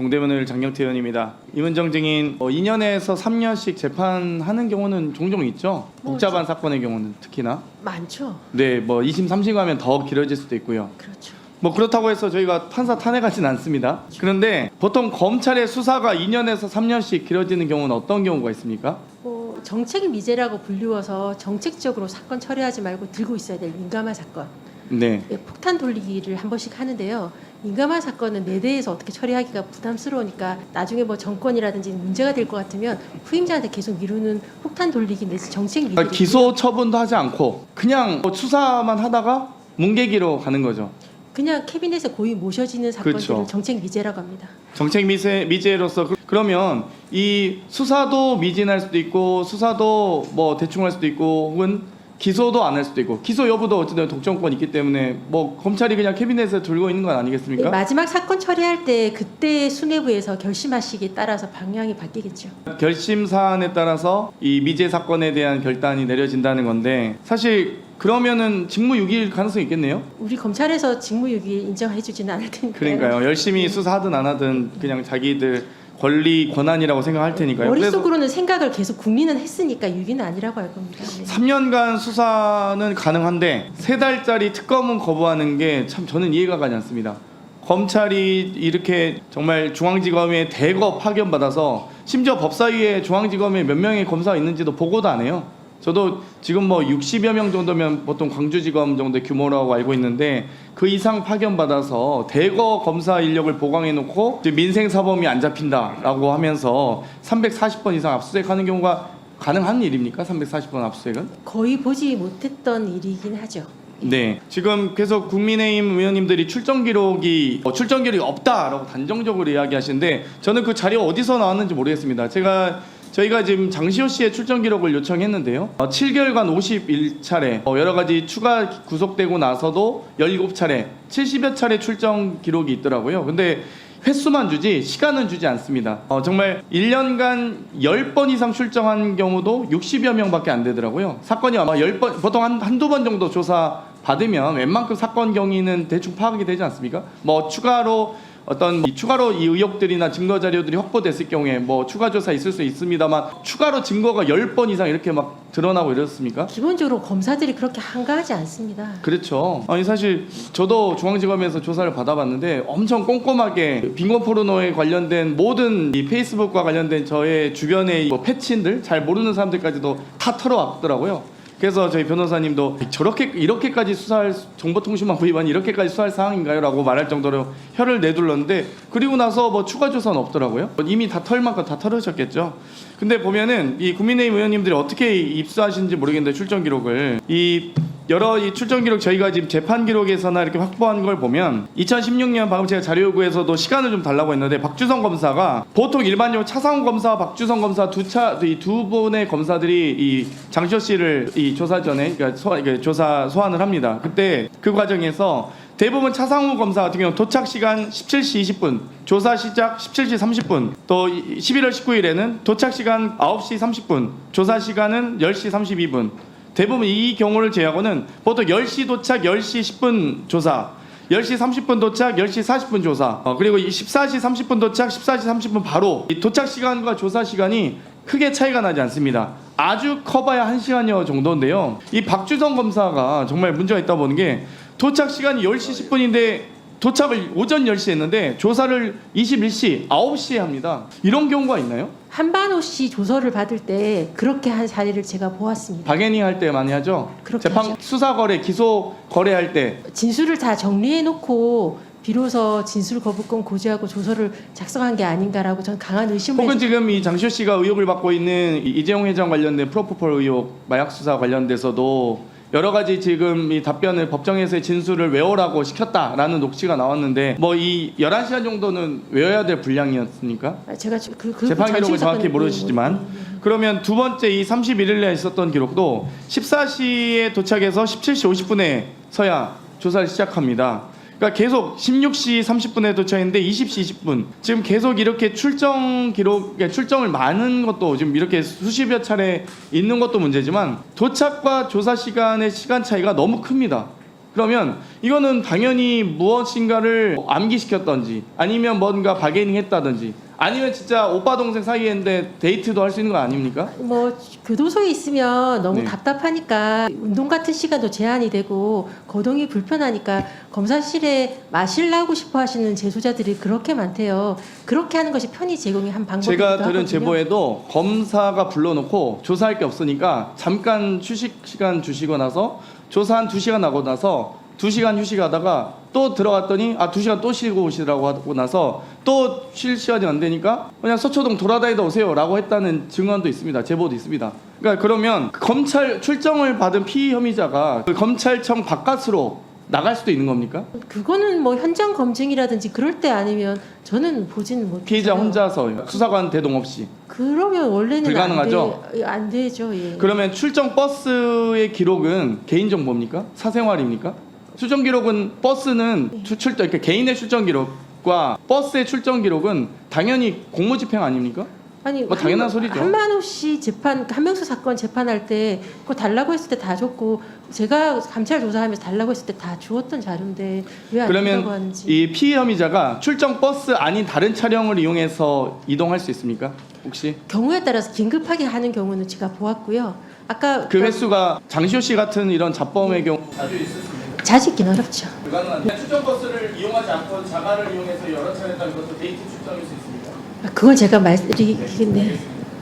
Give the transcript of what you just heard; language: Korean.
동대문을 장경태 의원입니다. 이문정 증인 2년에서 3년씩 재판하는 경우는 종종 있죠. 복잡한 사건의 경우는 특히나 많죠. 네, 2심 3심 가면 더 길어질 수도 있고요. 그렇죠. 그렇다고 해서 저희가 판사 탄핵하진 않습니다. 그런데 보통 검찰의 수사가 2년에서 3년씩 길어지는 경우는 어떤 경우가 있습니까? 정책 미제라고 불리워서 정책적으로 사건 처리하지 말고 들고 있어야 될 민감한 사건. 네. 폭탄 돌리기를 한 번씩 하는데요. 민감한 사건은 내 대해서 어떻게 처리하기가 부담스러우니까 나중에 정권이라든지 문제가 될 것 같으면 후임자한테 계속 미루는 폭탄 돌리기 내지 정책 미제. 기소 처분도 하지 않고 그냥 수사만 하다가 문개기로 가는 거죠. 그냥 캐비넷에 고이 모셔지는 사건들을 그렇죠. 정책 미제라고 합니다. 정책 미제로서 그러면 이 수사도 미진할 수도 있고 수사도 대충 할 수도 있고 혹은 기소도 안 할 수도 있고 기소 여부도 어쨌든 독점권이 있기 때문에 검찰이 그냥 캐비넷에 들고 있는 건 아니겠습니까? 네, 마지막 사건 처리할 때 그때 수뇌부에서 결심하시기에 따라서 방향이 바뀌겠죠. 결심 사안에 따라서 이 미제 사건에 대한 결단이 내려진다는 건데 사실 그러면은 직무유기일 가능성이 있겠네요. 우리 검찰에서 직무유기 인정해주지는 않을 테니까요. 그러니까요. 열심히 수사하든 안 하든 그냥 자기들 권리 권한이라고 생각할 테니까요. 머릿속으로는 생각을 계속 국민은 했으니까 유기는 아니라고 할 겁니다. 네. 3년간 수사는 가능한데 3달짜리 특검은 거부하는 게 참 저는 이해가 가지 않습니다. 검찰이 이렇게 정말 중앙지검에 대거 파견받아서 심지어 법사위에 중앙지검에 몇 명의 검사가 있는지도 보고도 안 해요. 저도 지금 60여 명 정도면 보통 광주지검 정도의 규모라고 알고 있는데 그 이상 파견받아서 대거 검사 인력을 보강해 놓고 민생사범이 안 잡힌다라고 하면서 340번 이상 압수수색하는 경우가 가능한 일입니까? 340번 압수수색은? 거의 보지 못했던 일이긴 하죠. 네, 지금 계속 국민의힘 의원님들이 출정 기록이 없다라고 단정적으로 이야기하시는데 저는 그 자료가 어디서 나왔는지 모르겠습니다. 저희가 지금 장시호 씨의 출정 기록을 요청했는데요. 7개월간 51차례, 여러 가지 추가 구속되고 나서도 17차례, 70여 차례 출정 기록이 있더라고요. 근데 횟수만 주지 시간은 주지 않습니다. 정말 1년간 10번 이상 출정한 경우도 60여 명밖에 안 되더라고요. 사건이 아마 10번, 보통 한두 번 정도 조사 받으면 웬만큼 사건 경위는 대충 파악이 되지 않습니까? 추가로 이 의혹들이나 증거 자료들이 확보됐을 경우에 추가 조사 있을 수 있습니다만 추가로 증거가 10번 이상 이렇게 드러나고 이렇습니까? 기본적으로 검사들이 그렇게 한가하지 않습니다. 그렇죠. 아니 사실 저도 중앙지검에서 조사를 받아봤는데 엄청 꼼꼼하게 빈곤 포르노에 관련된 모든 이 페이스북과 관련된 저의 주변의 패친들 잘 모르는 사람들까지도 다 털어왔더라고요. 그래서 저희 변호사님도 이렇게까지 수사할 정보통신망법 위반이 이렇게까지 수사할 사항인가요? 라고 말할 정도로 혀를 내둘렀는데 그리고 나서 추가 조사는 없더라고요. 이미 다 털 만큼 다 털으셨겠죠. 근데 보면은 이 국민의힘 의원님들이 어떻게 입수하시는지 모르겠는데 출정 기록을 여러 출정 기록 저희가 지금 재판 기록에서나 이렇게 확보한 걸 보면 2016년 방금 제가 자료 요구에서도 시간을 좀 달라고 했는데 박주성 검사가 보통 일반적으로 차상훈 검사, 박주성 검사 두 분의 검사들이 이 장시호 씨를 이 조사 전에 조사 소환을 합니다. 그때 그 과정에서 대부분 차상훈 검사 같은 경우는 도착 시간 17시 20분, 조사 시작 17시 30분, 또 11월 19일에는 도착 시간 9시 30분, 조사 시간은 10시 32분. 대부분 이 경우를 제외하고는 보통 10시 도착, 10시 10분 조사, 10시 30분 도착, 10시 40분 조사, 그리고 14시 30분 도착, 14시 30분 바로 이 도착 시간과 조사 시간이 크게 차이가 나지 않습니다. 아주 커봐야 1시간여 정도인데요. 이 박주성 검사가 정말 문제가 있다 보는 게 도착 시간이 10시 10분인데 도착을 오전 10시에 했는데 조사를 21시, 9시에 합니다. 이런 경우가 있나요? 한반호 씨 조서를 받을 때 그렇게 한 사례를 제가 보았습니다. 박애니 할 때 많이 하죠? 재판 하죠. 수사 거래, 기소 거래할 때 진술을 다 정리해놓고 비로소 진술 거부권 고지하고 조서를 작성한 게 아닌가라고 저는 강한 의심을 혹은 지금 이 장시호 씨가 의혹을 받고 있는 이재용 회장 관련된 프로포폴 의혹, 마약 수사 관련돼서도 여러 가지 지금 이 답변을 법정에서의 진술을 외우라고 시켰다라는 녹취가 나왔는데 이 11시간 정도는 외워야 될 분량이었습니까? 제가 재판 기록을 정확히 모르시지만 그러면 두 번째 이 31일에 있었던 기록도 14시에 도착해서 17시 50분에 서야 조사를 시작합니다. 그러니까 계속 16시 30분에 도착했는데 20시 20분 지금 계속 이렇게 출정을 많은 것도 지금 이렇게 수십여 차례 있는 것도 문제지만 도착과 조사 시간의 시간 차이가 너무 큽니다. 그러면 이거는 당연히 무엇인가를 암기시켰던지 아니면 뭔가 바게닝 했다든지 아니면 진짜 오빠 동생 사이인데 데이트도 할 수 있는 거 아닙니까? 뭐 교도소에 있으면 너무 네. 답답하니까 운동 같은 시간도 제한이 되고 거동이 불편하니까 검사실에 마시려고 싶어 하시는 재소자들이 그렇게 많대요. 그렇게 하는 것이 편의 제공의 한 방법이기도 제가 하거든요. 들은 제보에도 검사가 불러놓고 조사할 게 없으니까 잠깐 휴식 시간 주시고 나서 조사 한 2시간 하고 나서 2시간 휴식하다가 또 들어갔더니 2시간 또 쉬고 오시라고 하고 나서 또 쉴 시간이 안 되니까 그냥 서초동 돌아다니다 오세요 라고 했다는 증언도 있습니다. 제보도 있습니다. 그러니까 그러면 검찰 출정을 받은 피의 혐의자가 그 검찰청 바깥으로 나갈 수도 있는 겁니까? 그거는 뭐 현장 검증이라든지 그럴 때 아니면 저는 보지는 못해요. 피의자 혼자서 수사관 대동 없이. 그러면 원래는 불가능하죠? 안 되죠. 예. 그러면 출정 버스의 기록은 개인정보입니까? 사생활입니까? 출정 기록은 버스는 이렇게 개인의 출정 기록과 버스의 출정 기록은 당연히 공무집행 아닙니까? 아니 뭐 당연한 소리죠. 한만호 씨 재판 한명수 사건 재판할 때 그거 달라고 했을 때 다 줬고 제가 감찰 조사하면서 달라고 했을 때 다 주었던 자료인데 왜 안 준다고 그러면 하는지. 이 피의 혐의자가 출정 버스 아닌 다른 차량을 이용해서 이동할 수 있습니까? 혹시 경우에 따라서 긴급하게 하는 경우는 제가 보았고요. 아까 그 횟수가 장시호 씨 같은 이런 자범의 경우 자주 있습니다. 자주 있긴 어렵죠. 불가능한데 출정 버스를 이용하지 않고 자가를 이용해서 여러 차례 다는 것도 데이트 출정일 수 있습니다. 그건 제가 말드리겠는데